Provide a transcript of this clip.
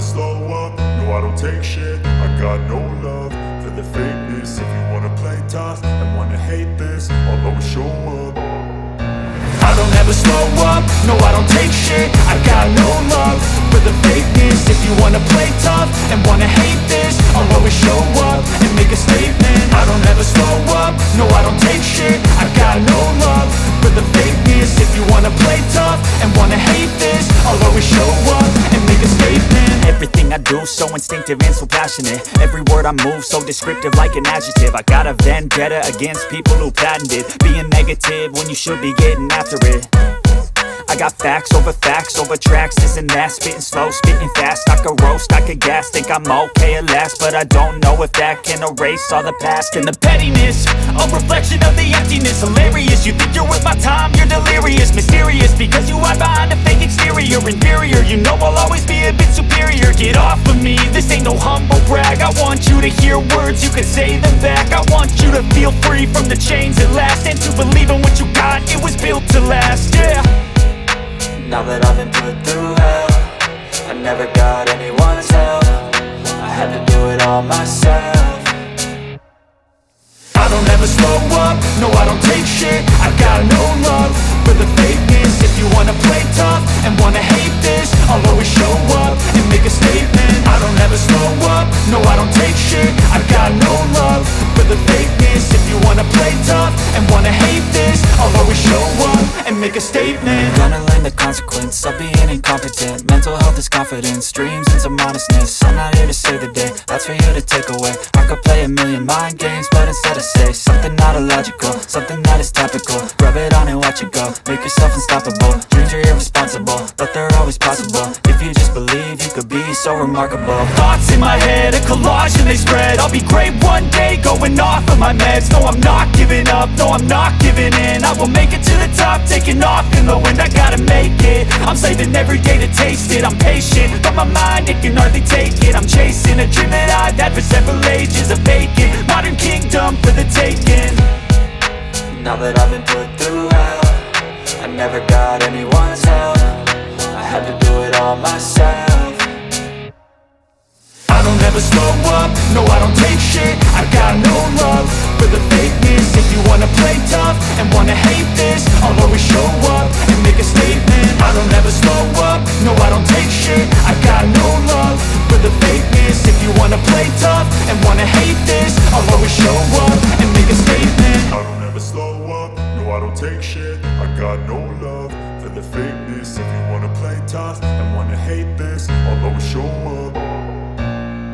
slow up, no I don't take shit. I got no love for the fakeness. If you wanna play tough and wanna hate this, I'll always show up. I don't ever slow up, no I don't take shit. I got no love for the fakeness. If you wanna play tough and wanna hate this, I'll always show up and make a statement. I don't ever slow up, no I don't take shit. I got no love for the fakeness. If you wanna play tough and wanna hate this, I'll always show up and make a statement. Everything I do so instinctive and so passionate. Every word I move so descriptive like an adjective. I got a vendetta against people who patented being negative when you should be getting after it. I got facts over tracks, this and that. Spitting slow, spitting fast, I could roast, I could gas. Think I'm okay at last, but I don't know if that can erase all the past. And the pettiness, a reflection of the emptiness. Hilarious, you think you're worth my time, you're delirious. Mysterious, because you hide behind a fake exterior. Inferior, you know I'll always be a bit superior. Get off of me, this ain't no humble brag. I want you to hear words, you can say them back. I want you to feel free from the chains at last, and to believe in what you got, it was built to last, yeah. Now that I've been put through hell, I never got anyone's help. I had to do it all myself. I don't ever slow up, no I don't take shit. I got no love for the fakeness. If you wanna play tough and wanna hate this, I'll always show up and make a statement. I don't ever slow up, no I don't take shit. I got no love for the fakeness. If you wanna play tough and wanna hate this, I'll always show up and make a statement. Gonna learn the consequence of being incompetent. Mental health is confidence, dreams and some honestness. I'm not here to save the day, that's for you to take away. I could play a million mind games, but instead I say something not illogical, something that is topical. Rub it on and watch it go, make yourself unstoppable. Dreams are irresponsible, but they're always possible. If you just believe, you could be so remarkable. Thoughts in my head, a collage and they spread. I'll be great one day, going off of my meds. No, I'm not giving up, no, I'm not giving in. I will make it to the top, taking off in the wind. I gotta make it, I'm saving every day to taste it. I'm patient, but my mind, it can hardly take it. I'm chasing a dream that I've had for several ages. A vacant, modern kingdom for the taking. Now that I've been put through hell, I never got anyone's help. I had to do it all myself. I don't ever slow up, no I don't take shit. I got no love for the fakeness. If you wanna play tough and wanna hate this, I'll always show up and make a statement. I don't ever slow up, no I don't take shit. I got no love for the fakeness. If you wanna play tough and wanna hate